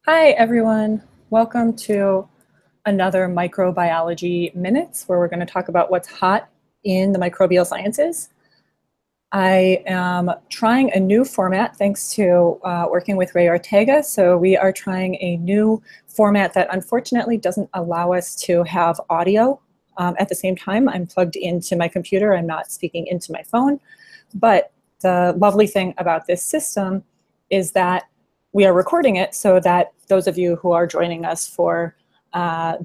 Hi, everyone. Welcome to another Microbiology Minutes, where we're going to talk about what's hot in the microbial sciences. I am trying a new format thanks to working with Ray Ortega. So we are trying a new format that unfortunately doesn't allow us to have audio at the same time. I'm plugged into my computer. I'm not speaking into my phone. But the lovely thing about this system is that we are recording it so that those of you who are joining us for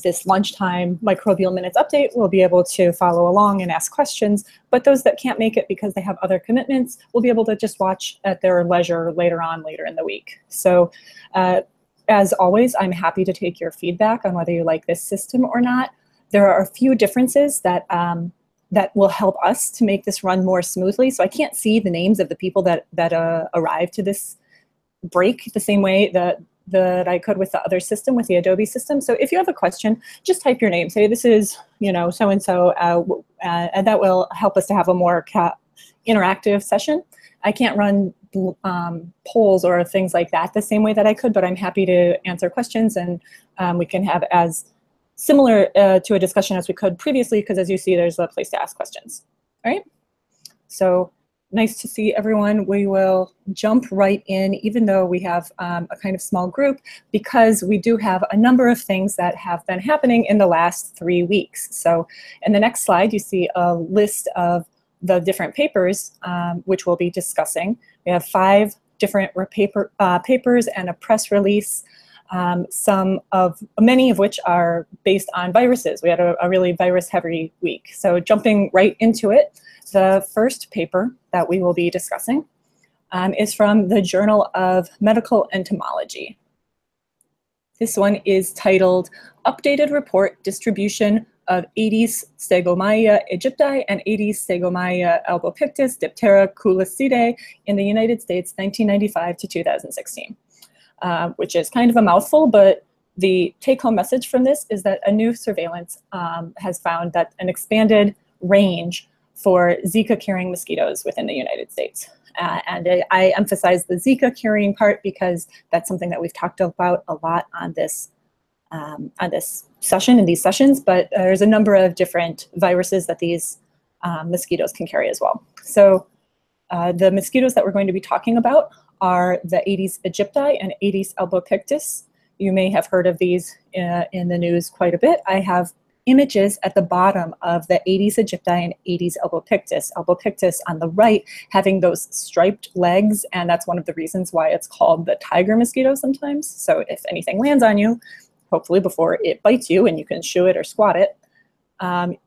this lunchtime Microbial Minutes update will be able to follow along and ask questions. But those that can't make it because they have other commitments will be able to just watch at their leisure later in the week. So as always, I'm happy to take your feedback on whether you like this system or not. There are a few differences that that will help us to make this run more smoothly. So I can't see the names of the people that arrived to this break the same way that I could with the other system, with the Adobe system. So if you have a question, just type your name. Say this is, so-and-so, and that will help us to have a more interactive session. I can't run polls or things like that the same way that I could, but I'm happy to answer questions, and we can have as similar to a discussion as we could previously, because as you see, there's a place to ask questions. All right? So nice to see everyone. We will jump right in, even though we have a kind of small group, because we do have a number of things that have been happening in the last 3 weeks. So in the next slide, you see a list of the different papers which we'll be discussing. We have 5 different papers and a press release, many of which are based on viruses. We had a really virus-heavy week. So jumping right into it, the first paper that we will be discussing is from the Journal of Medical Entomology. This one is titled Updated Report Distribution of Aedes Stegomyia aegypti and Aedes Stegomyia albopictus Diptera culicidae in the United States, 1995 to 2016, which is kind of a mouthful, but the take-home message from this is that a new surveillance has found that an expanded range for Zika-carrying mosquitoes within the United States. And I emphasize the Zika-carrying part because that's something that we've talked about a lot on this session, in these sessions, but there's a number of different viruses that these mosquitoes can carry as well. So the mosquitoes that we're going to be talking about are the Aedes aegypti and Aedes albopictus. You may have heard of these in the news quite a bit. I have images at the bottom of the Aedes aegypti and Aedes albopictus. Albopictus on the right having those striped legs, and that's one of the reasons why it's called the tiger mosquito sometimes. So if anything lands on you, hopefully before it bites you and you can shoo it or squat it,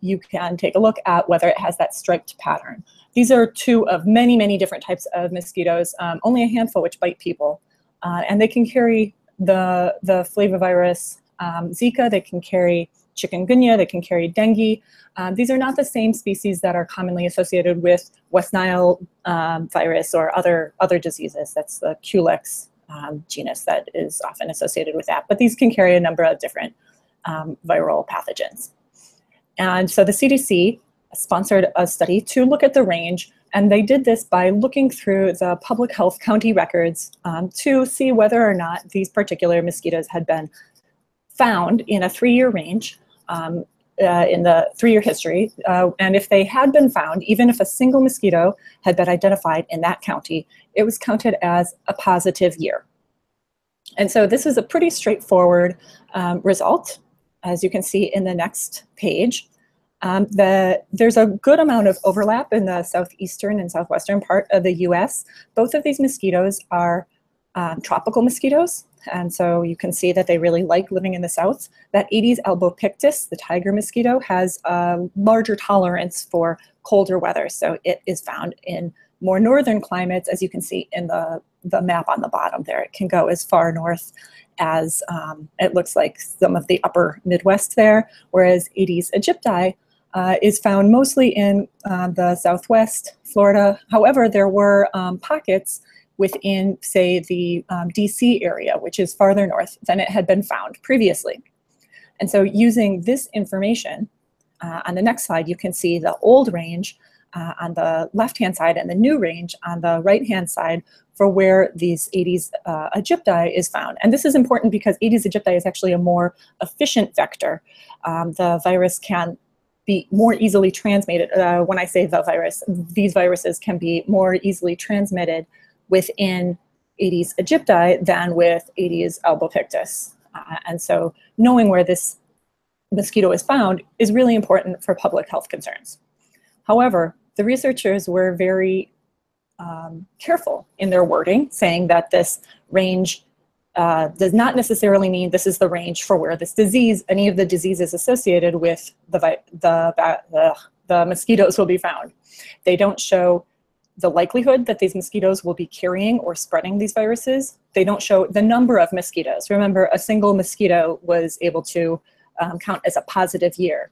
you can take a look at whether it has that striped pattern. These are 2 of many, many different types of mosquitoes, only a handful which bite people. And they can carry the flavivirus Zika, they can carry chikungunya, they can carry dengue. These are not the same species that are commonly associated with West Nile virus or other diseases. That's the Culex genus that is often associated with that. But these can carry a number of different viral pathogens. And so the CDC sponsored a study to look at the range, and they did this by looking through the public health county records to see whether or not these particular mosquitoes had been found in a 3-year range in the 3-year history. And if they had been found, even if a single mosquito had been identified in that county, it was counted as a positive year. And so this is a pretty straightforward result. As you can see in the next page, there's a good amount of overlap in the southeastern and southwestern part of the US. Both of these mosquitoes are tropical mosquitoes. And so you can see that they really like living in the south. That Aedes albopictus, the tiger mosquito, has a larger tolerance for colder weather. So it is found in more northern climates, as you can see in the map on the bottom there. It can go as far north as it looks like some of the upper Midwest there, whereas Aedes aegypti is found mostly in the Southwest, Florida. However, there were pockets within, say, the DC area, which is farther north than it had been found previously. And so using this information, on the next slide, you can see the old range on the left-hand side and the new range on the right-hand side for where these Aedes aegypti is found. And this is important because Aedes aegypti is actually a more efficient vector. The virus can be more easily transmitted. When I say the virus, these viruses can be more easily transmitted within Aedes aegypti than with Aedes albopictus. And so knowing where this mosquito is found is really important for public health concerns. However, the researchers were very careful in their wording, saying that this range does not necessarily mean this is the range for where this disease, any of the diseases associated with the mosquitoes will be found. They don't show the likelihood that these mosquitoes will be carrying or spreading these viruses. They don't show the number of mosquitoes. Remember, a single mosquito was able to count as a positive year.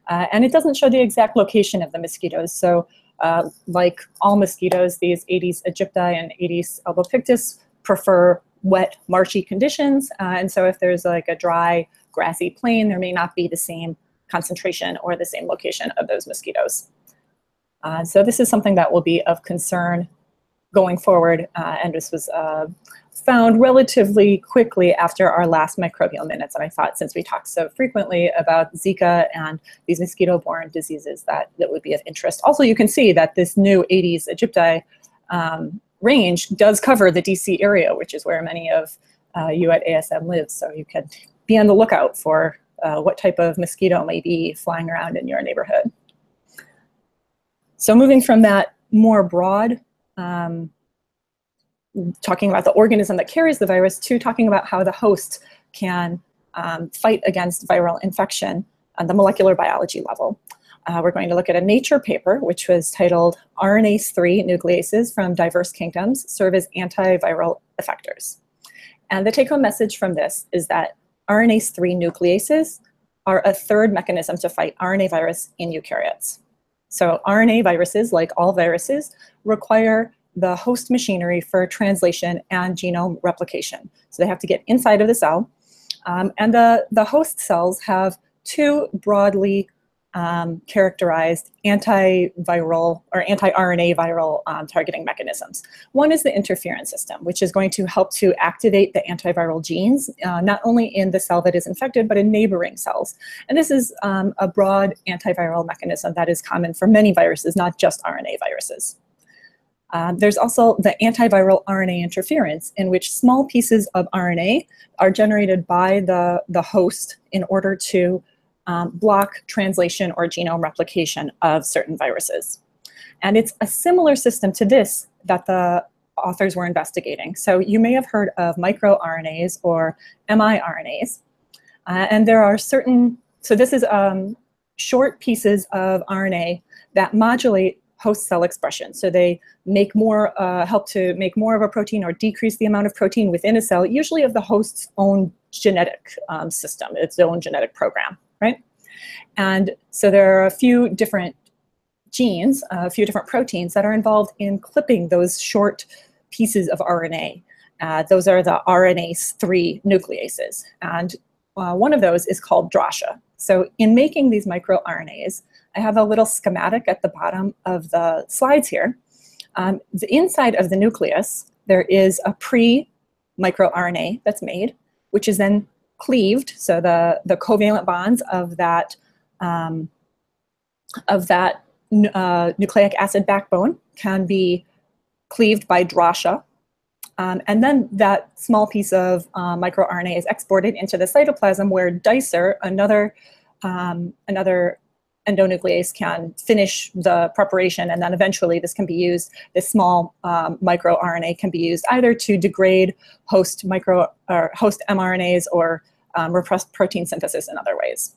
And it doesn't show the exact location of the mosquitoes. So like all mosquitoes, these Aedes aegypti and Aedes albopictus prefer wet, marshy conditions. And so if there's like a dry, grassy plain, there may not be the same concentration or the same location of those mosquitoes. So this is something that will be of concern going forward. And this was found relatively quickly after our last Microbial Minutes. And I thought, since we talked so frequently about Zika and these mosquito-borne diseases, that would be of interest. Also, you can see that this new Aedes aegypti range does cover the DC area, which is where many of you at ASM live. So you can be on the lookout for what type of mosquito may be flying around in your neighborhood. So moving from that more broad, talking about the organism that carries the virus, to talking about how the host can fight against viral infection on the molecular biology level. We're going to look at a Nature paper, which was titled RNase-3 nucleases from diverse kingdoms serve as antiviral effectors. And the take-home message from this is that RNase-3 nucleases are a third mechanism to fight RNA virus in eukaryotes. So RNA viruses, like all viruses, require the host machinery for translation and genome replication. So they have to get inside of the cell. And the host cells have two broadly characterized antiviral or anti-RNA viral targeting mechanisms. One is the interferon system, which is going to help to activate the antiviral genes, not only in the cell that is infected, but in neighboring cells. And this is a broad antiviral mechanism that is common for many viruses, not just RNA viruses. There's also the antiviral RNA interference, in which small pieces of RNA are generated by the host in order to block translation or genome replication of certain viruses. And it's a similar system to this that the authors were investigating. So you may have heard of microRNAs or miRNAs. And there are certain, so this is short pieces of RNA that modulate host cell expression. So they make more, help to make more of a protein or decrease the amount of protein within a cell, usually of the host's own genetic system, its own genetic program, right? And so there are a few different genes, a few different proteins that are involved in clipping those short pieces of RNA. Those are the RNase-3 nucleases. And one of those is called DRASA. So in making these microRNAs, I have a little schematic at the bottom of the slides here. The inside of the nucleus, there is a pre-microRNA that's made, which is then cleaved. So the covalent bonds of that nucleic acid backbone can be cleaved by DRASA. And then that small piece of microRNA is exported into the cytoplasm, where dicer, another endonuclease, can finish the preparation, and then eventually this can be used, this small microRNA can be used either to degrade host mRNAs or repress protein synthesis in other ways.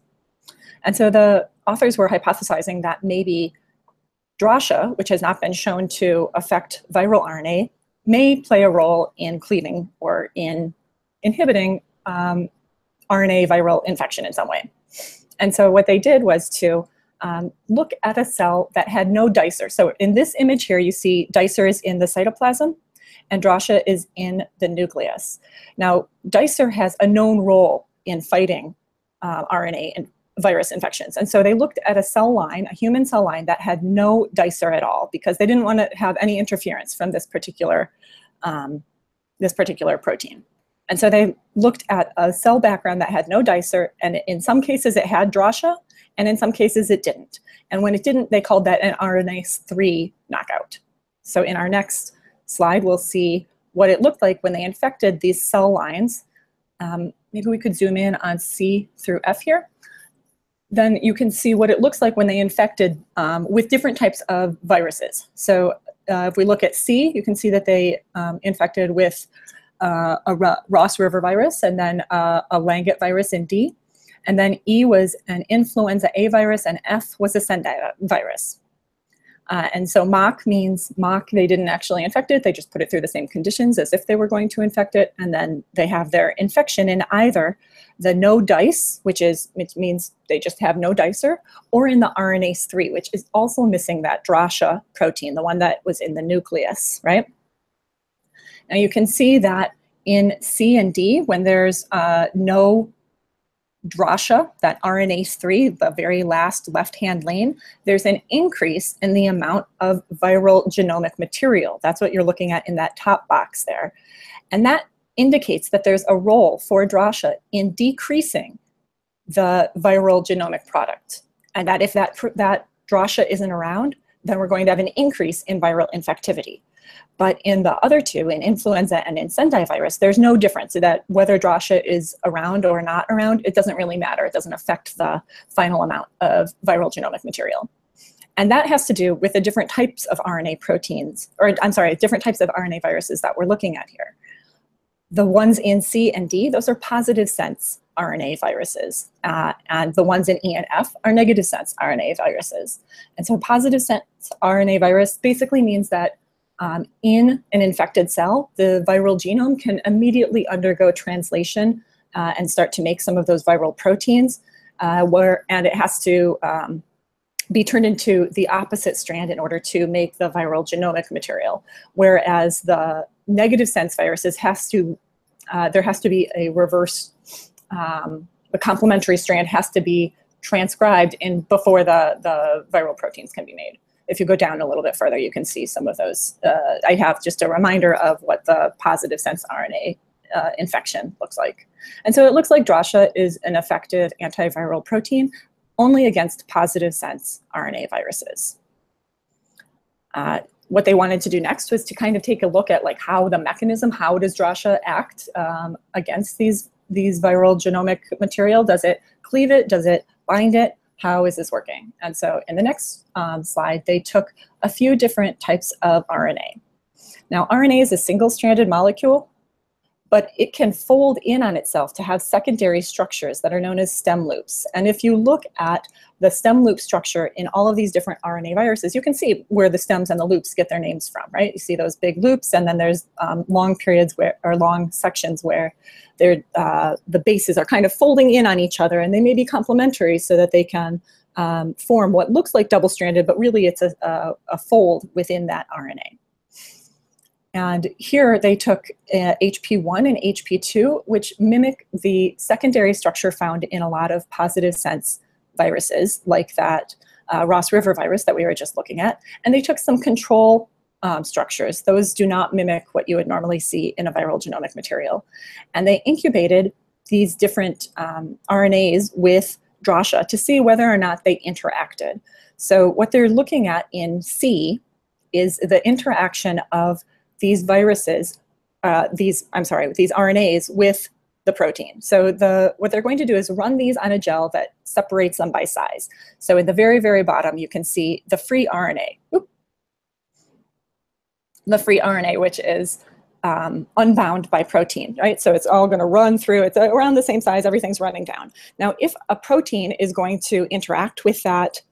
And so the authors were hypothesizing that maybe DRASA, which has not been shown to affect viral RNA, may play a role in cleaving or in inhibiting RNA viral infection in some way. And so what they did was to look at a cell that had no dicer. So in this image here, you see dicer is in the cytoplasm and DRASA is in the nucleus. Now, dicer has a known role in fighting RNA virus infections. And so they looked at a cell line, a human cell line that had no dicer at all, because they didn't want to have any interference from this particular protein. And so they looked at a cell background that had no dicer, and in some cases it had Drosha, and in some cases it didn't. And when it didn't, they called that an RNase 3 knockout. So in our next slide, we'll see what it looked like when they infected these cell lines. Maybe we could zoom in on C through F here. Then you can see what it looks like when they infected with different types of viruses. So if we look at C, you can see that they infected with a Ross River virus, and then a Langet virus in D. And then E was an influenza A virus, and F was a Sendai virus. And so mock means mock, they didn't actually infect it, they just put it through the same conditions as if they were going to infect it, and then they have their infection in either the no dice, which means they just have no dicer, or in the RNase 3, which is also missing that Drosha protein, the one that was in the nucleus, right? Now you can see that in C and D, when there's no Drosha, that RNase 3, the very last left-hand lane, there's an increase in the amount of viral genomic material. That's what you're looking at in that top box there. And that indicates that there's a role for Drosha in decreasing the viral genomic product. And that if that Drosha isn't around, then we're going to have an increase in viral infectivity. But in the other two, in influenza and in Sendai virus, there's no difference. That whether Drosha is around or not around, it doesn't really matter. It doesn't affect the final amount of viral genomic material. And that has to do with the different types of RNA proteins, or I'm sorry, different types of RNA viruses that we're looking at here. The ones in C and D, those are positive sense RNA viruses. And the ones in E and F are negative sense RNA viruses. And so positive sense RNA virus basically means that in an infected cell, the viral genome can immediately undergo translation and start to make some of those viral proteins, and it has to be turned into the opposite strand in order to make the viral genomic material. Whereas the negative sense viruses there has to be a reverse, the complementary strand has to be transcribed before the viral proteins can be made. If you go down a little bit further, you can see some of those. I have just a reminder of what the positive sense RNA infection looks like. And so it looks like Drosha is an effective antiviral protein only against positive sense RNA viruses. What they wanted to do next was to kind of take a look at like how the mechanism, how does Drosha act against these viral genomic material? Does it cleave it? Does it bind it? How is this working? And so in the next slide, they took a few different types of RNA. Now, RNA is a single-stranded molecule, but it can fold in on itself to have secondary structures that are known as stem loops. And if you look at the stem loop structure in all of these different RNA viruses, you can see where the stems and the loops get their names from, right? You see those big loops, and then there's long periods or long sections where the bases are kind of folding in on each other, and they may be complementary so that they can form what looks like double-stranded, but really it's a fold within that RNA. And here they took HP1 and HP2, which mimic the secondary structure found in a lot of positive sense viruses, like that Ross River virus that we were just looking at. And they took some control structures. Those do not mimic what you would normally see in a viral genomic material. And they incubated these different RNAs with Drosha to see whether or not they interacted. So what they're looking at in C is the interaction of these viruses, these RNAs with the protein. So what they're going to do is run these on a gel that separates them by size. So in the very, very bottom, you can see the free RNA. The free RNA, which is unbound by protein, right? So it's all going to run through, it's around the same size, everything's running down. Now, if a protein is going to interact with that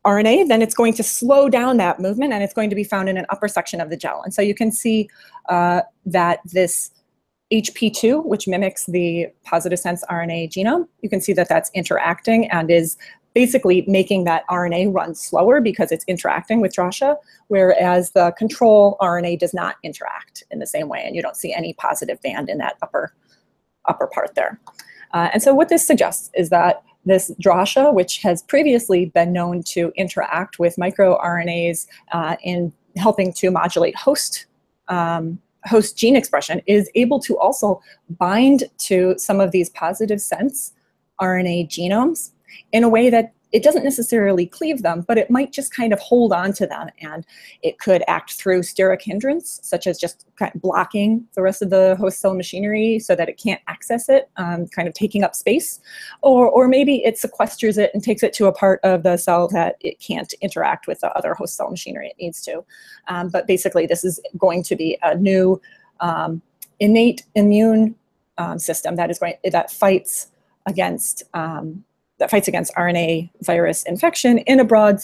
RNA, then it's going to slow down that movement, and it's going to be found in an upper section of the gel. And so you can see that this HP2, which mimics the positive sense RNA genome, you can see that that's interacting and is basically making that RNA run slower because it's interacting with Drosha, whereas the control RNA does not interact in the same way, and you don't see any positive band in that upper part there. And so what this suggests is that this drosha, which has previously been known to interact with microRNAs in helping to modulate host gene expression, is able to also bind to some of these positive sense RNA genomes in a way that it doesn't necessarily cleave them, but it might just kind of hold on to them, and it could act through steric hindrance, such as just kind of blocking the rest of the host cell machinery so that it can't access it, kind of taking up space, or maybe it sequesters it and takes it to a part of the cell that it can't interact with the other host cell machinery it needs to. But basically, this is going to be a new innate immune system that fights against RNA virus infection in a broad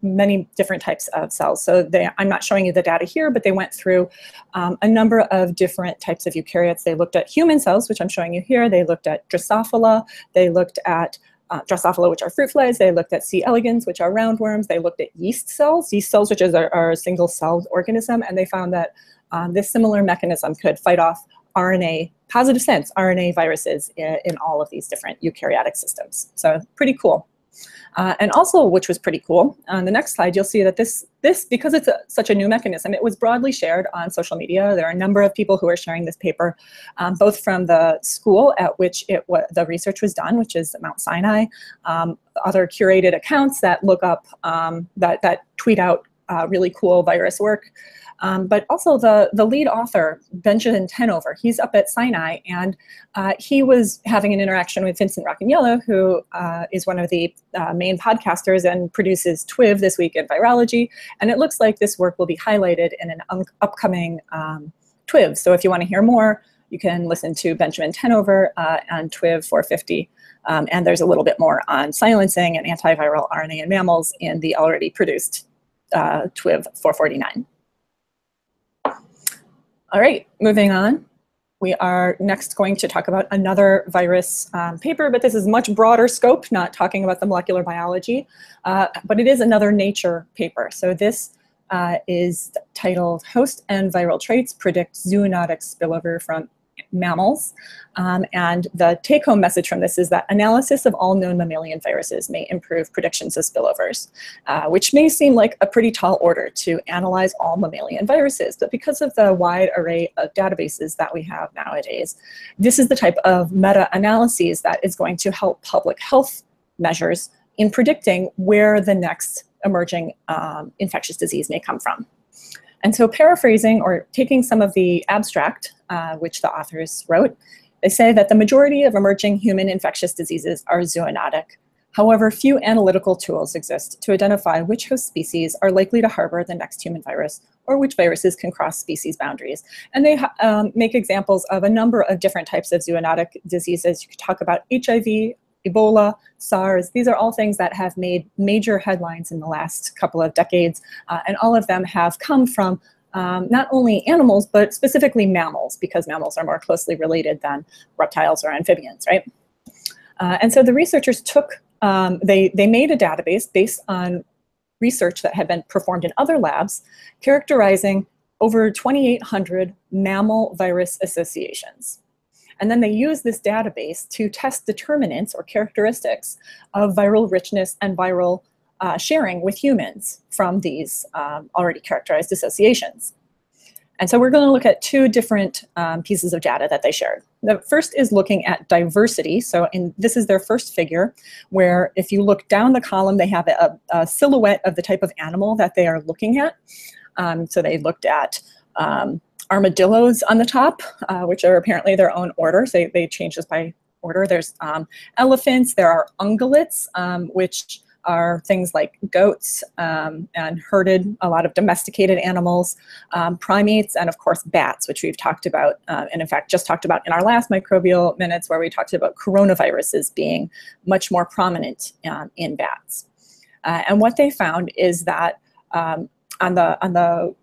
many different types of cells. So I'm not showing you the data here, but they went through a number of different types of eukaryotes. They looked at human cells, which I'm showing you here. They looked at Drosophila. They looked at Drosophila, which are fruit flies. They looked at C. elegans, which are roundworms. They looked at yeast cells, which are a single-celled organism, and they found that this similar mechanism could fight off positive sense RNA viruses in all of these different eukaryotic systems. So pretty cool. And also, which was pretty cool, on the next slide, you'll see that this because it's such a new mechanism, it was broadly shared on social media. There are a number of people who are sharing this paper, both from the school at which the research was done, which is Mount Sinai, other curated accounts that look up, that tweet out really cool virus work. But also the lead author, Benjamin Tenover, he's up at Sinai, and he was having an interaction with Vincent Racaniello, who is one of the main podcasters and produces TWIV This Week in Virology. And it looks like this work will be highlighted in an upcoming TWIV. So if you want to hear more, you can listen to Benjamin Tenover on TWIV 450. And there's a little bit more on silencing and antiviral RNA in mammals in the already produced TWIV 449. All right, moving on. We are next going to talk about another virus paper, but this is much broader scope, not talking about the molecular biology, but it is another Nature paper. So this is titled Host and Viral Traits Predict Zoonotic Spillover from Mammals. And the take-home message from this is that analysis of all known mammalian viruses may improve predictions of spillovers, which may seem like a pretty tall order to analyze all mammalian viruses. But because of the wide array of databases that we have nowadays, this is the type of meta-analyses that is going to help public health measures in predicting where the next emerging infectious disease may come from. And so paraphrasing or taking some of the abstract, which the authors wrote, they say that the majority of emerging human infectious diseases are zoonotic. However, few analytical tools exist to identify which host species are likely to harbor the next human virus or which viruses can cross species boundaries. And they make examples of a number of different types of zoonotic diseases. You could talk about HIV, Ebola, SARS. These are all things that have made major headlines in the last couple of decades, and all of them have come from not only animals, but specifically mammals, because mammals are more closely related than reptiles or amphibians, right? And so the researchers they made a database based on research that had been performed in other labs, characterizing over 2,800 mammal virus associations. And then they use this database to test determinants or characteristics of viral richness and viral sharing with humans from these already characterized associations. And so we're going to look at two different pieces of data that they shared. The first is looking at diversity. So this is their first figure, where if you look down the column, they have a silhouette of the type of animal that they are looking at. So they looked at armadillos on the top, which are apparently their own order. So they change this by order. There's elephants, there are ungulates, which are things like goats and herded, a lot of domesticated animals, primates, and of course bats, which we've talked about, and in fact just talked about in our last Microbial Minutes, where we talked about coronaviruses being much more prominent in bats. And what they found is that on the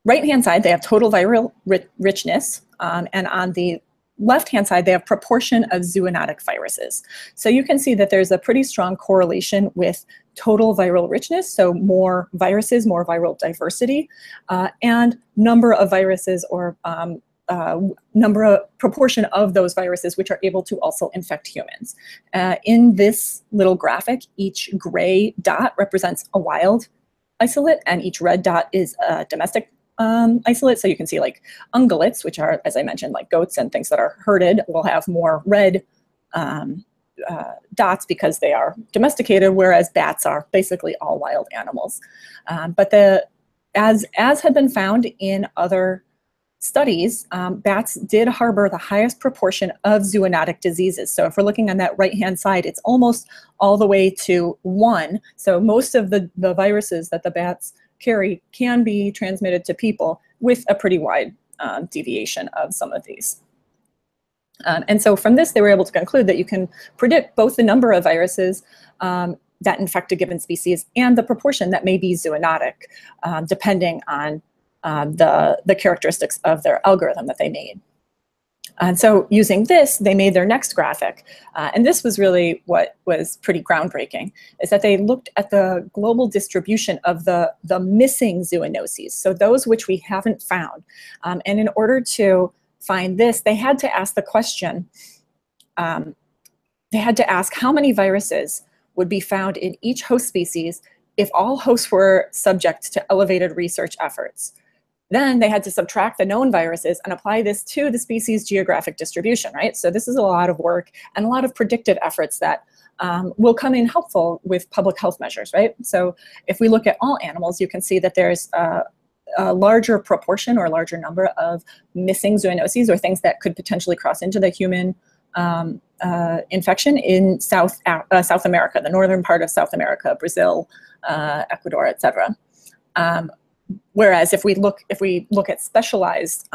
right-hand side, they have total viral richness, and on the left-hand side, they have proportion of zoonotic viruses. So you can see that there's a pretty strong correlation with total viral richness, so more viruses, more viral diversity, and number of viruses or proportion of those viruses which are able to also infect humans. In this little graphic, each gray dot represents a wild isolate, and each red dot is a domestic isolate. So you can see like ungulates, which are, as I mentioned, like goats and things that are herded, will have more red dots because they are domesticated, whereas bats are basically all wild animals. But as had been found in other studies, bats did harbor the highest proportion of zoonotic diseases. So if we're looking on that right-hand side, it's almost all the way to 1. So most of the viruses that the bats carry can be transmitted to people with a pretty wide deviation of some of these. And so from this, they were able to conclude that you can predict both the number of viruses that infect a given species and the proportion that may be zoonotic, depending on the characteristics of their algorithm that they made. And so using this, they made their next graphic. And this was really what was pretty groundbreaking, is that they looked at the global distribution of the missing zoonoses, so those which we haven't found. And in order to find this, they had to ask the question, they had to ask how many viruses would be found in each host species if all hosts were subject to elevated research efforts. Then they had to subtract the known viruses and apply this to the species' geographic distribution, right? So this is a lot of work and a lot of predictive efforts that will come in helpful with public health measures, right? So if we look at all animals, you can see that there's a larger proportion or a larger number of missing zoonoses, or things that could potentially cross into the human infection in South America, the northern part of South America, Brazil, Ecuador, etc. Whereas if we look at specialized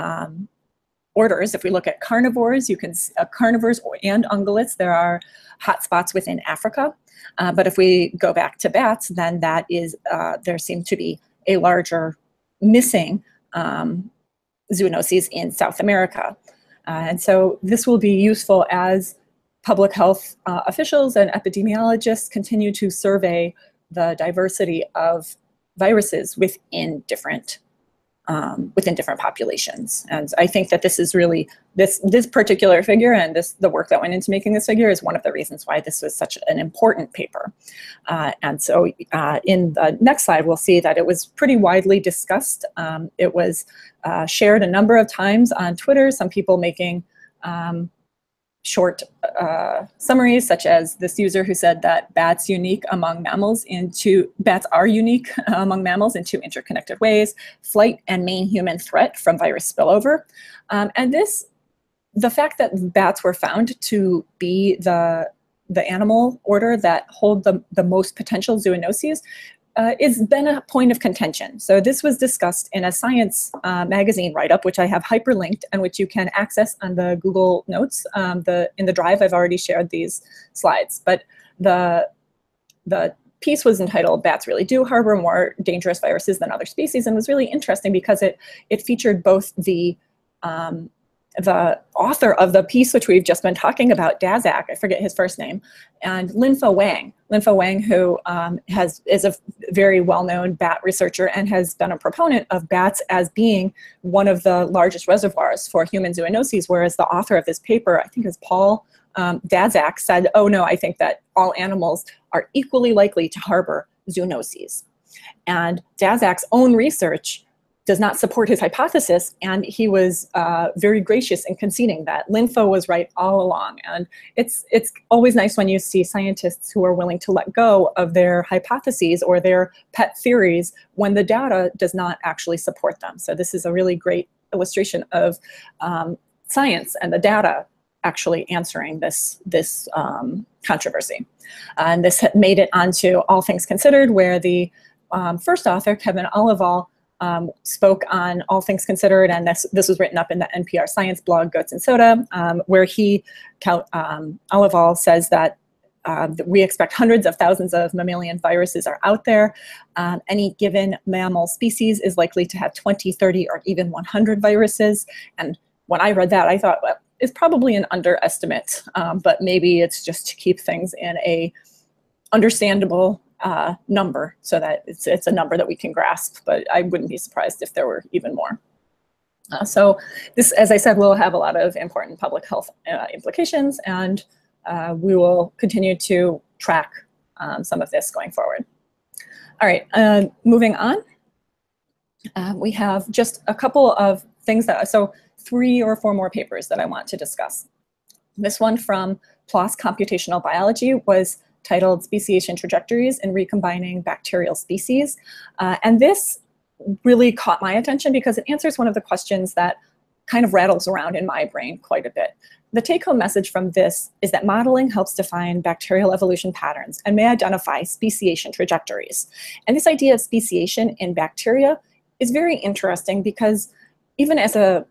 orders, if we look at carnivores, you can carnivores and ungulates, there are hotspots within Africa. But if we go back to bats, then that is there seem to be a larger missing zoonoses in South America. And so this will be useful as public health officials and epidemiologists continue to survey the diversity of viruses within different populations. And I think that this is really, this particular figure and the work that went into making this figure is one of the reasons why this was such an important paper. And so in the next slide, we'll see that it was pretty widely discussed. It was shared a number of times on Twitter, some people making short summaries, such as this user who said that bats are unique among mammals in two interconnected ways: flight and main human threat from virus spillover. And the fact that bats were found to be the animal order that hold the most potential zoonoses it's been a point of contention. So this was discussed in a Science magazine write-up, which I have hyperlinked and which you can access on the Google Notes. In the drive, I've already shared these slides. But the piece was entitled "Bats Really Do Harbor More Dangerous Viruses Than Other Species," and was really interesting because it featured both the author of the piece, which we've just been talking about, Daszak, I forget his first name, and Linfa Wang. Linfa Wang, who is a very well-known bat researcher and has been a proponent of bats as being one of the largest reservoirs for human zoonoses, whereas the author of this paper, I think is Paul Daszak, said, oh no, I think that all animals are equally likely to harbor zoonoses. And Daszak's own research does not support his hypothesis, and he was very gracious in conceding that Linfa was right all along. And it's always nice when you see scientists who are willing to let go of their hypotheses or their pet theories when the data does not actually support them. So this is a really great illustration of science and the data actually answering this controversy. And this made it onto All Things Considered, where the first author, Kevin Olival, spoke on All Things Considered, and this was written up in the NPR Science blog, Goats and Soda, where Olival says that we expect hundreds of thousands of mammalian viruses are out there. Any given mammal species is likely to have 20, 30, or even 100 viruses. And when I read that, I thought, well, it's probably an underestimate, but maybe it's just to keep things in a understandable number, so that it's a number that we can grasp, but I wouldn't be surprised if there were even more. So this, as I said, will have a lot of important public health implications, and we will continue to track some of this going forward. All right, moving on. We have just a couple of things so 3 or 4 more papers that I want to discuss. This one from PLOS Computational Biology was titled Speciation Trajectories in Recombining Bacterial Species. And this really caught my attention because it answers one of the questions that kind of rattles around in my brain quite a bit. The take-home message from this is that modeling helps define bacterial evolution patterns and may identify speciation trajectories. And this idea of speciation in bacteria is very interesting because even as a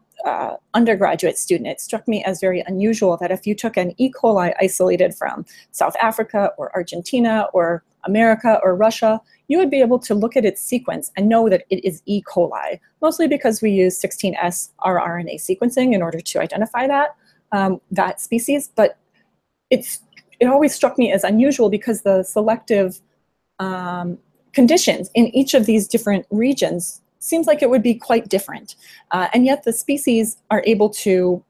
undergraduate student, it struck me as very unusual that if you took an E. coli isolated from South Africa or Argentina or America or Russia, you would be able to look at its sequence and know that it is E. coli, mostly because we use 16S rRNA sequencing in order to identify that species. But it always struck me as unusual because the selective conditions in each of these different regions seems like it would be quite different. And yet the species are able to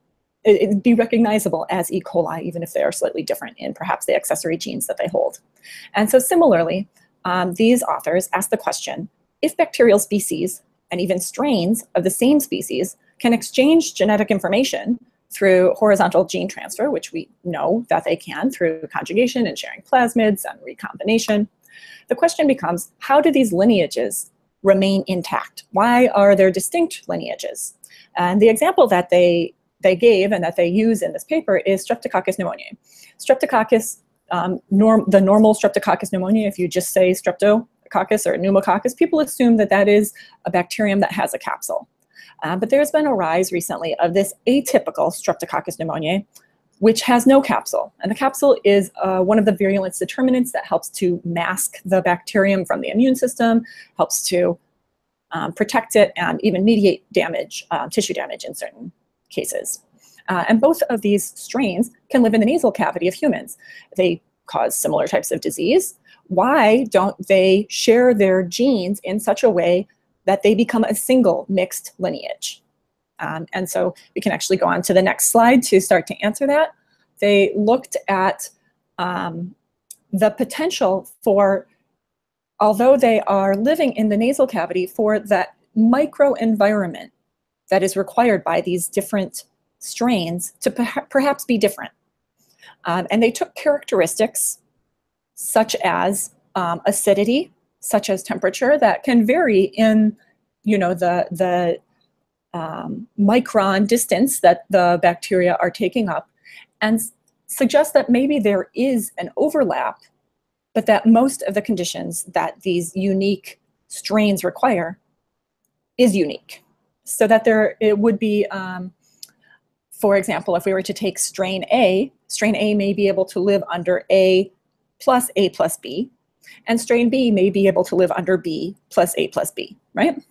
be recognizable as E. coli, even if they are slightly different in perhaps the accessory genes that they hold. And so similarly, these authors asked the question, if bacterial species and even strains of the same species can exchange genetic information through horizontal gene transfer, which we know that they can through conjugation and sharing plasmids and recombination, the question becomes, how do these lineages remain intact? Why are there distinct lineages? And the example that they gave and that they use in this paper is Streptococcus pneumoniae. Streptococcus, the normal Streptococcus pneumoniae, if you just say Streptococcus or pneumococcus, people assume that that is a bacterium that has a capsule. But there's been a rise recently of this atypical Streptococcus pneumoniae, which has no capsule. And the capsule is one of the virulence determinants that helps to mask the bacterium from the immune system, helps to protect it, and even mediate damage, tissue damage in certain cases. And both of these strains can live in the nasal cavity of humans. They cause similar types of disease. Why don't they share their genes in such a way that they become a single mixed lineage? And so we can actually go on to the next slide to start to answer that. They looked at the potential for, although they are living in the nasal cavity, for that microenvironment that is required by these different strains to perhaps be different. And they took characteristics such as acidity, such as temperature, that can vary in, the micron distance that the bacteria are taking up, and suggest that maybe there is an overlap, but that most of the conditions that these unique strains require is unique. So that it would be, for example, if we were to take strain A may be able to live under A plus B, and strain B may be able to live under B plus A plus B, right?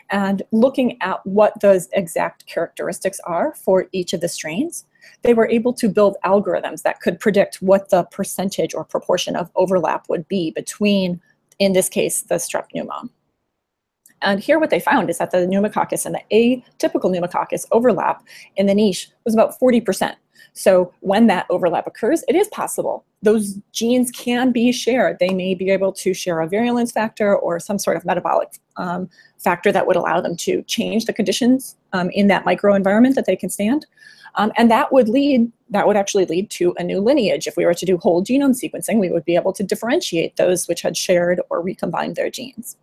And looking at what those exact characteristics are for each of the strains, they were able to build algorithms that could predict what the percentage or proportion of overlap would be between, in this case, the strep pneumon. And here what they found is that the pneumococcus and the atypical pneumococcus overlap in the niche was about 40%. So when that overlap occurs, it is possible. Those genes can be shared. They may be able to share a virulence factor or some sort of metabolic factor that would allow them to change the conditions in that microenvironment that they can stand. And that would actually lead to a new lineage. If we were to do whole genome sequencing, we would be able to differentiate those which had shared or recombined their genes.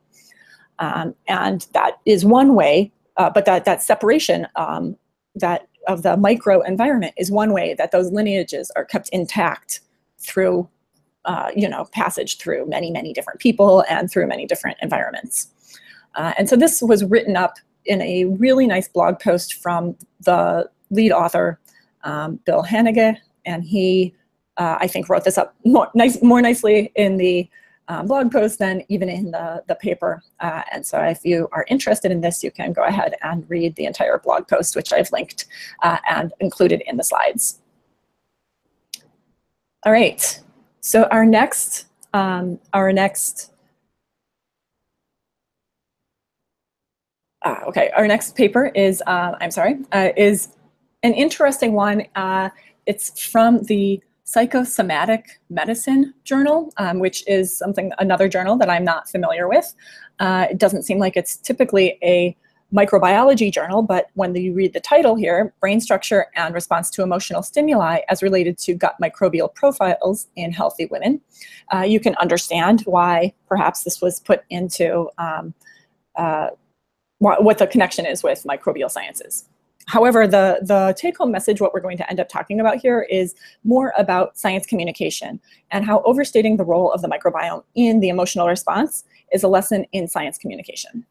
And that is one way, but that separation of the microenvironment is one way that those lineages are kept intact through, passage through many, many different people and through many different environments. And so this was written up in a really nice blog post from the lead author, Bill Hannigan, and he, I think, wrote this up more nicely in the blog post than even in the paper. And so if you are interested in this, you can go ahead and read the entire blog post, which I've linked and included in the slides. All right, so our next Okay, our next paper is, is an interesting one. It's from the Psychosomatic Medicine Journal, which is another journal that I'm not familiar with. It doesn't seem like it's typically a microbiology journal, but when you read the title here, Brain Structure and Response to Emotional Stimuli as Related to Gut Microbial Profiles in Healthy Women, you can understand why perhaps this was put into what the connection is with microbial sciences. However, the take-home message, what we're going to end up talking about here, is more about science communication and how overstating the role of the microbiome in the emotional response is a lesson in science communication.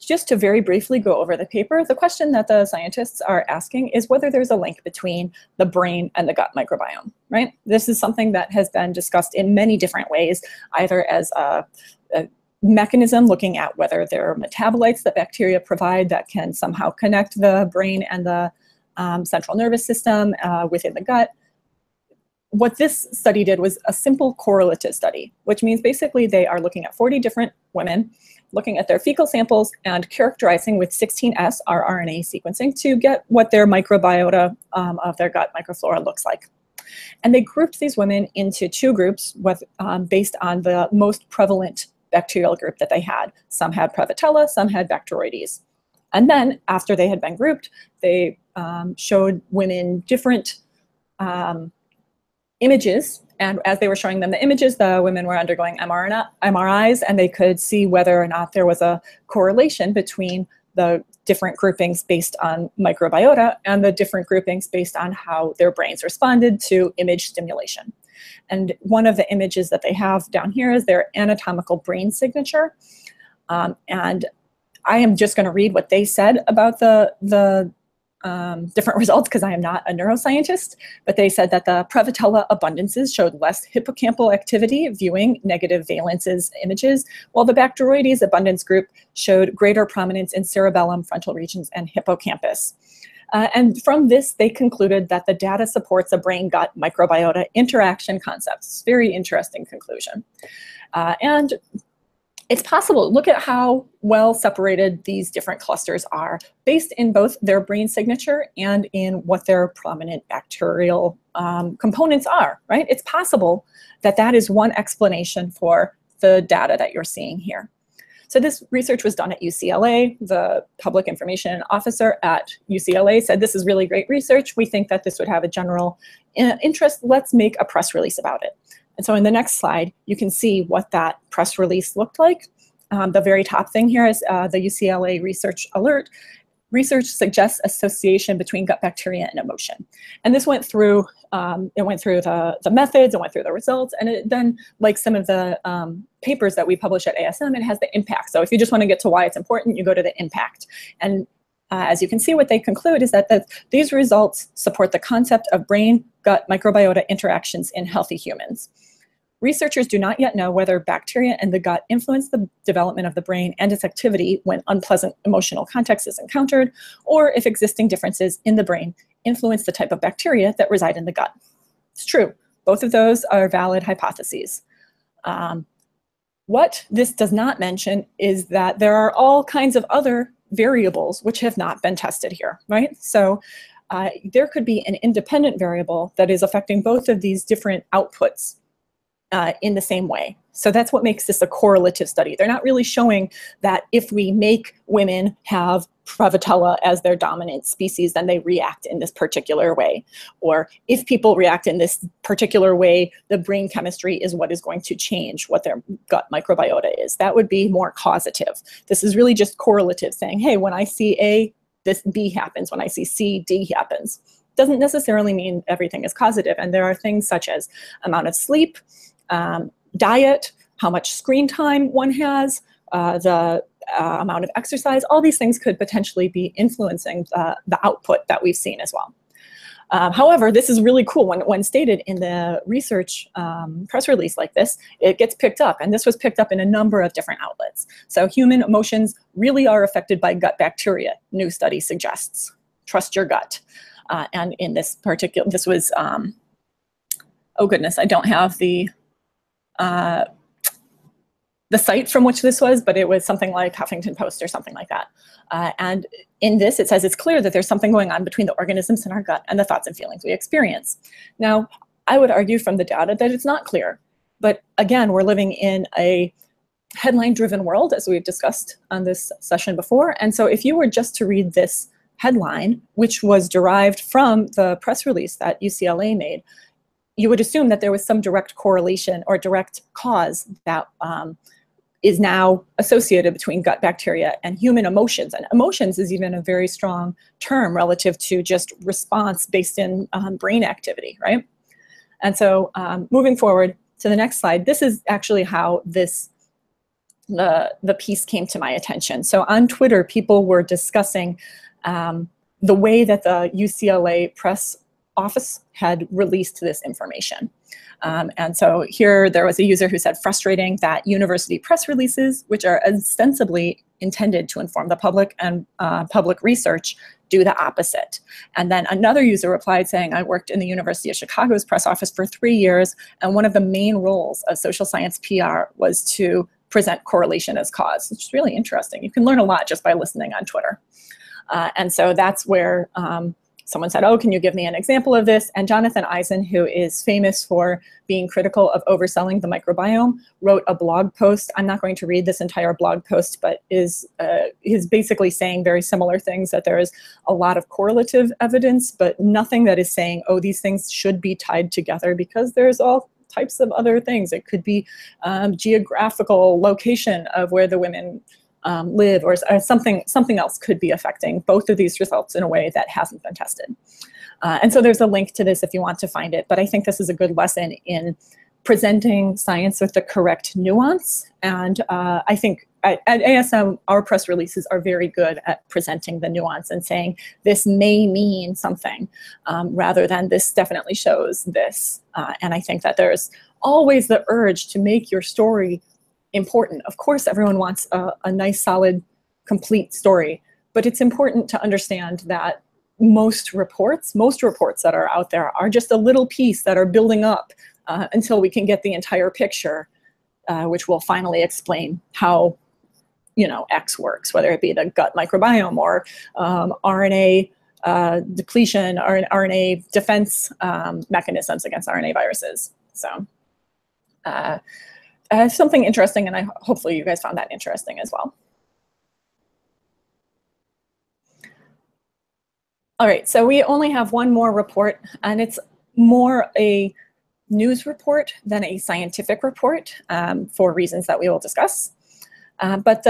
Just to very briefly go over the paper, the question that the scientists are asking is whether there's a link between the brain and the gut microbiome, right? This is something that has been discussed in many different ways, either as a mechanism looking at whether there are metabolites that bacteria provide that can somehow connect the brain and the central nervous system within the gut. What this study did was a simple correlative study, which means basically they are looking at 40 different women, looking at their fecal samples and characterizing with 16S rRNA sequencing to get what their microbiota of their gut microflora looks like. And they grouped these women into two groups based on the most prevalent bacterial group that they had. Some had Prevotella, some had Bacteroides. And then after they had been grouped, they showed women different images. And as they were showing them the images, the women were undergoing MRIs, and they could see whether or not there was a correlation between the different groupings based on microbiota and the different groupings based on how their brains responded to image stimulation. And one of the images that they have down here is their anatomical brain signature. And I am just going to read what they said about the different results because I am not a neuroscientist, but they said that the Prevotella abundances showed less hippocampal activity viewing negative valences images, while the Bacteroides abundance group showed greater prominence in cerebellum, frontal regions, and hippocampus. And from this, they concluded that the data supports a brain-gut microbiota interaction concept. It's a very interesting conclusion. And it's possible. Look at how well separated these different clusters are based in both their brain signature and in what their prominent bacterial components are, right? It's possible that that is one explanation for the data that you're seeing here. So this research was done at UCLA. The public information officer at UCLA said, this is really great research. We think that this would have a general interest. Let's make a press release about it. And so in the next slide, you can see what that press release looked like. The very top thing here is the UCLA research alert. Research suggests association between gut bacteria and emotion. And this went through, the methods, it went through the results, and it then, like some of the papers that we publish at ASM, it has the impact. So if you just want to get to why it's important, you go to the impact. And as you can see, what they conclude is that these results support the concept of brain-gut microbiota interactions in healthy humans. Researchers do not yet know whether bacteria in the gut influence the development of the brain and its activity when unpleasant emotional context is encountered, or if existing differences in the brain influence the type of bacteria that reside in the gut. It's true. Both of those are valid hypotheses. What this does not mention is that there are all kinds of other variables which have not been tested here, right? So there could be an independent variable that is affecting both of these different outputs in the same way. So that's what makes this a correlative study. They're not really showing that if we make women have Prevotella as their dominant species, then they react in this particular way. Or if people react in this particular way, the brain chemistry is what is going to change what their gut microbiota is. That would be more causative. This is really just correlative, saying, hey, when I see A, this B happens. When I see C, D happens. Doesn't necessarily mean everything is causative. And there are things such as amount of sleep, diet, how much screen time one has, the amount of exercise. All these things could potentially be influencing the output that we've seen as well. However, this is really cool. When stated in the research press release like this, it gets picked up. And this was picked up in a number of different outlets. So human emotions really are affected by gut bacteria, new study suggests. Trust your gut. And in this particular, this was, oh goodness, I don't have the the site from which this was, but it was something like Huffington Post or something like that. And in this, it says it's clear that there's something going on between the organisms in our gut and the thoughts and feelings we experience. Now, I would argue from the data that it's not clear. But again, we're living in a headline-driven world, as we've discussed on this session before. And so if you were just to read this headline, which was derived from the press release that UCLA made, you would assume that there was some direct correlation or direct cause that is now associated between gut bacteria and human emotions. And emotions is even a very strong term relative to just response based in brain activity, right? And so moving forward to the next slide, this is actually how the piece came to my attention. So on Twitter, people were discussing the way that the UCLA press office had released this information. And so here there was a user who said, frustrating that university press releases, which are ostensibly intended to inform the public and public research, do the opposite. And then another user replied saying, I worked in the University of Chicago's press office for 3 years, and one of the main roles of social science PR was to present correlation as cause, which is really interesting. You can learn a lot just by listening on Twitter. And so that's where someone said, oh, can you give me an example of this? And Jonathan Eisen, who is famous for being critical of overselling the microbiome, wrote a blog post. I'm not going to read this entire blog post, but is basically saying very similar things, that there is a lot of correlative evidence, but nothing that is saying, oh, these things should be tied together, because there's all types of other things. It could be geographical location of where the women live, or something else could be affecting both of these results in a way that hasn't been tested. And so there's a link to this if you want to find it, but I think this is a good lesson in presenting science with the correct nuance. And I think at ASM, our press releases are very good at presenting the nuance and saying this may mean something, rather than this definitely shows this. And I think that there's always the urge to make your story important. Of course, everyone wants a nice, solid, complete story, but it's important to understand that most reports that are out there are just a little piece that are building up until we can get the entire picture, which will finally explain how, X works, whether it be the gut microbiome or RNA depletion or RNA defense mechanisms against RNA viruses. So. Something interesting, and hopefully you guys found that interesting as well. All right, so we only have one more report, and it's more a news report than a scientific report for reasons that we will discuss. But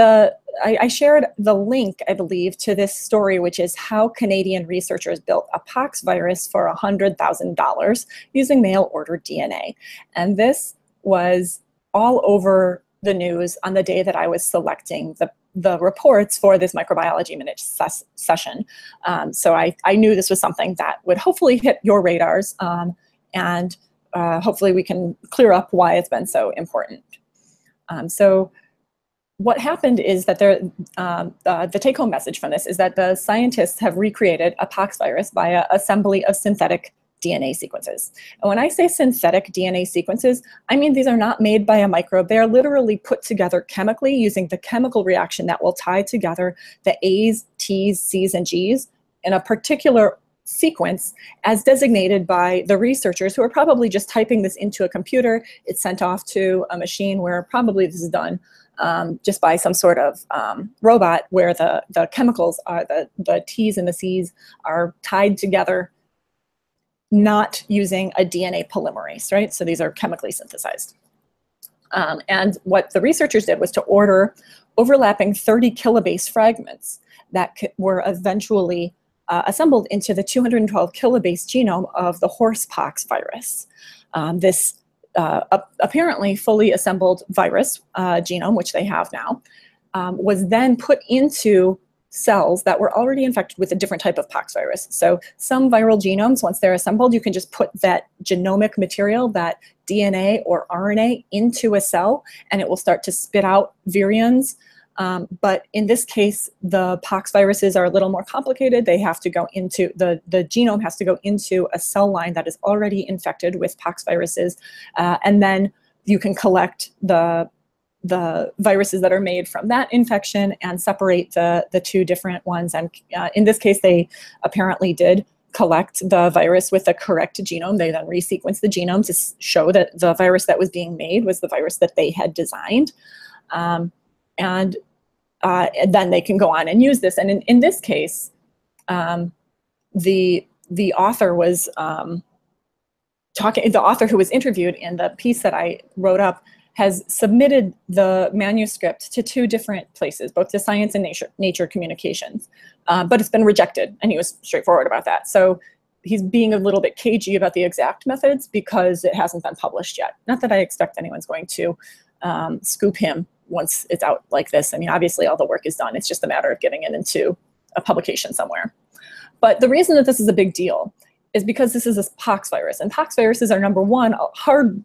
I shared the link, I believe, to this story, which is how Canadian researchers built a pox virus for $100,000 using mail-order DNA. And this was all over the news on the day that I was selecting the reports for this Microbiology Minutes session. So I knew this was something that would hopefully hit your radars, and hopefully we can clear up why it's been so important. So what happened is that the take-home message from this is that the scientists have recreated a pox virus by an assembly of synthetic DNA sequences. And when I say synthetic DNA sequences, I mean these are not made by a microbe. They are literally put together chemically using the chemical reaction that will tie together the A's, T's, C's, and G's in a particular sequence as designated by the researchers, who are probably just typing this into a computer. It's sent off to a machine where probably this is done just by some sort of robot, where the chemicals are, the T's and the C's are tied together, not using a DNA polymerase, right? So these are chemically synthesized. And what the researchers did was to order overlapping 30 kilobase fragments that were eventually assembled into the 212 kilobase genome of the horsepox virus. This apparently fully assembled virus genome, which they have now, was then put into cells that were already infected with a different type of pox virus. So some viral genomes, once they're assembled, you can just put that genomic material, that DNA or RNA, into a cell, and it will start to spit out virions. But in this case, the pox viruses are a little more complicated. They have to go into, the genome has to go into a cell line that is already infected with pox viruses. And then you can collect the the viruses that are made from that infection and separate the two different ones. And in this case, they apparently did collect the virus with the correct genome. They then resequenced the genome to show that the virus that was being made was the virus that they had designed. And then they can go on and use this. And in this case, the author was the author who was interviewed in the piece that I wrote up has submitted the manuscript to 2 different places, both to Science and Nature Communications, but it's been rejected, and he was straightforward about that. So he's being a little bit cagey about the exact methods because it hasn't been published yet. Not that I expect anyone's going to scoop him once it's out like this. I mean, obviously all the work is done. It's just a matter of getting it into a publication somewhere. But the reason that this is a big deal is because this is a pox virus, and pox viruses are, number one,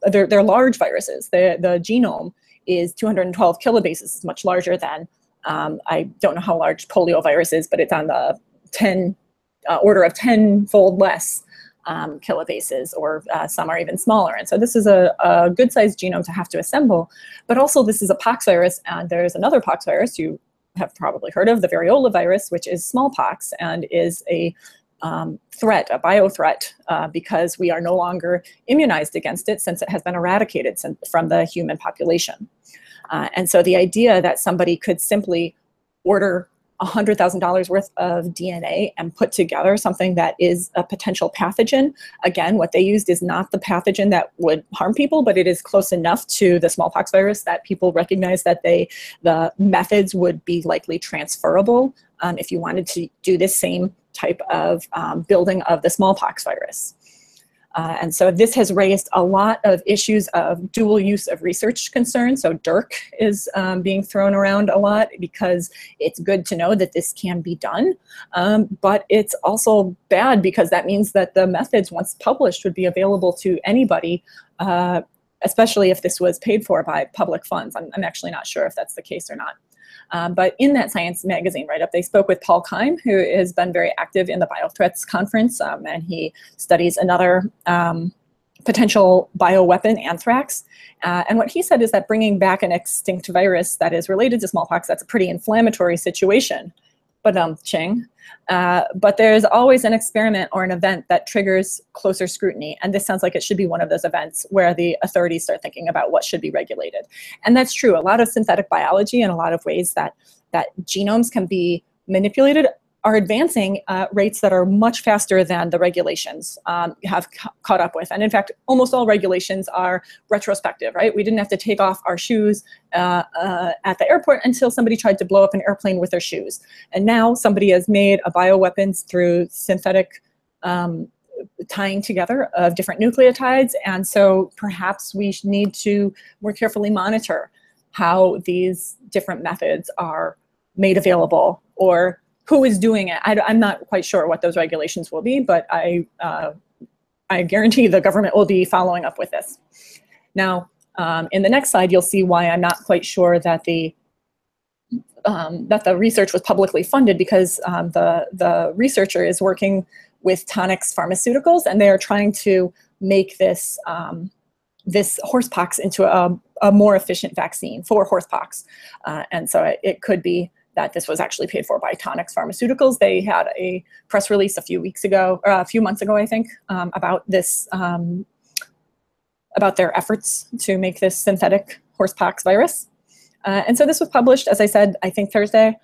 they're large viruses. The genome is 212 kilobases, it's much larger than, I don't know how large poliovirus is, but it's on the order of 10-fold less kilobases, or some are even smaller. And so this is a good sized genome to have to assemble, but also this is a pox virus, and there's another pox virus you have probably heard of, the variola virus, which is smallpox and is a threat, a biothreat, because we are no longer immunized against it since it has been eradicated from the human population. And so the idea that somebody could simply order $100,000 worth of DNA and put together something that is a potential pathogen, again, what they used is not the pathogen that would harm people, but it is close enough to the smallpox virus that people recognize that the methods would be likely transferable if you wanted to do this same type of building of the smallpox virus. And so this has raised a lot of issues of dual use of research concerns. So DIRC is being thrown around a lot because it's good to know that this can be done, but it's also bad because that means that the methods, once published, would be available to anybody, especially if this was paid for by public funds. I'm actually not sure if that's the case or not. But in that Science magazine write-up, they spoke with Paul Keim, who has been very active in the Biothreats Conference, and he studies another potential bioweapon, anthrax. And what he said is that bringing back an extinct virus that is related to smallpox, that's a pretty inflammatory situation. But there's always an experiment or an event that triggers closer scrutiny. And this sounds like it should be one of those events where the authorities start thinking about what should be regulated. And that's true. A lot of synthetic biology and a lot of ways that genomes can be manipulated are advancing rates that are much faster than the regulations have caught up with. And in fact, almost all regulations are retrospective, right? We didn't have to take off our shoes at the airport until somebody tried to blow up an airplane with their shoes. And now somebody has made a bioweapons through synthetic tying together of different nucleotides. And so perhaps we need to more carefully monitor how these different methods are made available, or who is doing it. I'm not quite sure what those regulations will be, but I guarantee the government will be following up with this. Now, in the next slide, you'll see why I'm not quite sure that the research was publicly funded, because the researcher is working with Tonix Pharmaceuticals, and they are trying to make this this horsepox into a more efficient vaccine for horsepox. And so it could be that this was actually paid for by Tonix Pharmaceuticals. They had a press release a few weeks ago, or a few months ago, I think, about this, about their efforts to make this synthetic horsepox virus. And so this was published, as I said, I think Thursday,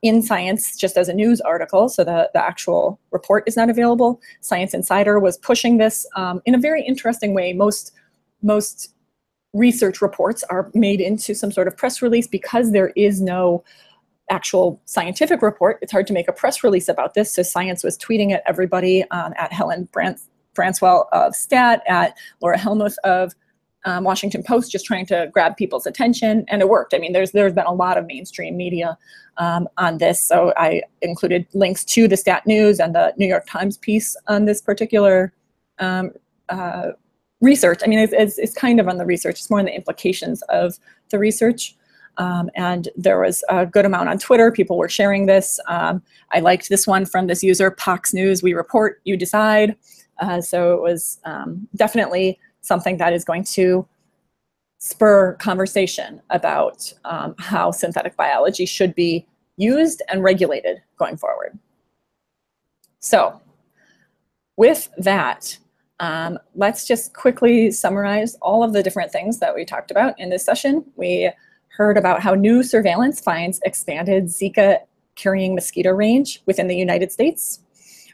in Science, just as a news article. So the actual report is not available. Science Insider was pushing this in a very interesting way. Most research reports are made into some sort of press release because there is no actual scientific report. It's hard to make a press release about this. So Science was tweeting at everybody, at Helen Branswell of STAT, at Laura Helmuth of Washington Post, just trying to grab people's attention, and it worked. I mean, there's been a lot of mainstream media on this. So I included links to the Stat News and the New York Times piece on this particular research. I mean, it's kind of on the research. It's more on the implications of the research. And there was a good amount on Twitter. People were sharing this. I liked this one from this user, Pox News. We report, you decide. So it was definitely something that is going to spur conversation about how synthetic biology should be used and regulated going forward. So with that, let's just quickly summarize all of the different things that we talked about in this session. We heard about how new surveillance finds expanded Zika carrying mosquito range within the United States.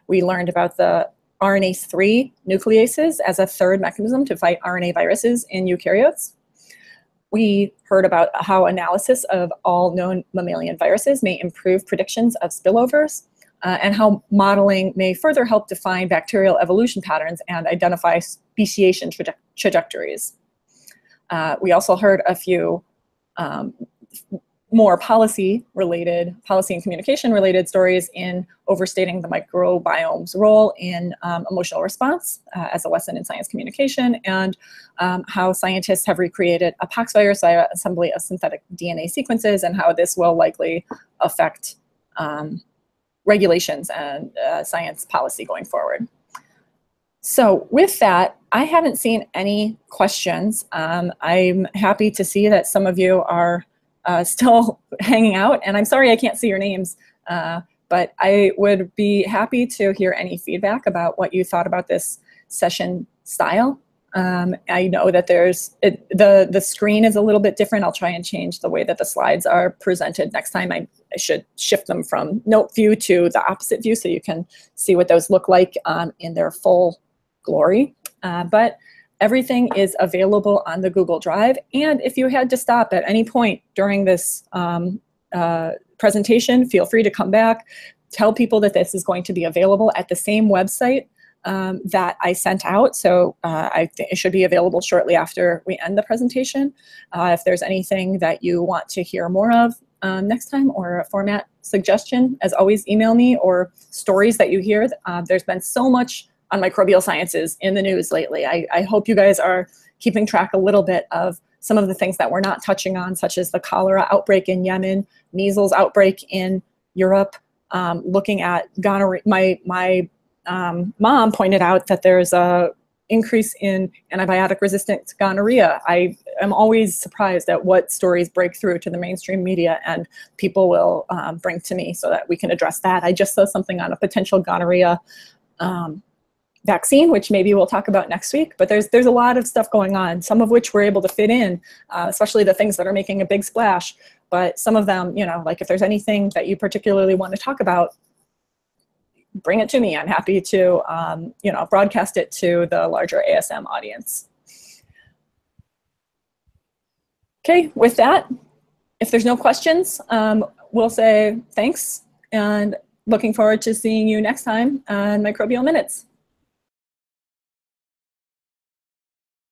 We learned about the RNase 3 nucleases as a third mechanism to fight RNA viruses in eukaryotes. We heard about how analysis of all known mammalian viruses may improve predictions of spillovers, and how modeling may further help define bacterial evolution patterns and identify speciation trajectories. We also heard a few more policy and communication related stories in overstating the microbiome's role in emotional response as a lesson in science communication, and how scientists have recreated a poxvirus via assembly of synthetic DNA sequences, and how this will likely affect regulations and science policy going forward. So with that, I haven't seen any questions. I'm happy to see that some of you are still hanging out, and I'm sorry I can't see your names, but I would be happy to hear any feedback about what you thought about this session style. I know that the screen is a little bit different. I'll try and change the way that the slides are presented next time. I should shift them from note view to the opposite view so you can see what those look like in their full glory. But everything is available on the Google Drive. And if you had to stop at any point during this presentation, feel free to come back, tell people that this is going to be available at the same website that I sent out. So I think it should be available shortly after we end the presentation. If there's anything that you want to hear more of next time, or a format suggestion, as always, email me, or stories that you hear. There's been so much on microbial sciences in the news lately. I hope you guys are keeping track a little bit of some of the things that we're not touching on, such as the cholera outbreak in Yemen, measles outbreak in Europe, looking at gonorrhea. My mom pointed out that there's a increase in antibiotic-resistant gonorrhea. I am always surprised at what stories break through to the mainstream media and people will bring to me so that we can address that. I just saw something on a potential gonorrhea vaccine, which maybe we'll talk about next week, but there's a lot of stuff going on, some of which we're able to fit in, especially the things that are making a big splash. But some of them, you know, like if there's anything that you particularly want to talk about, bring it to me. I'm happy to, you know, broadcast it to the larger ASM audience. Okay, with that, if there's no questions, we'll say thanks and looking forward to seeing you next time on Microbial Minutes.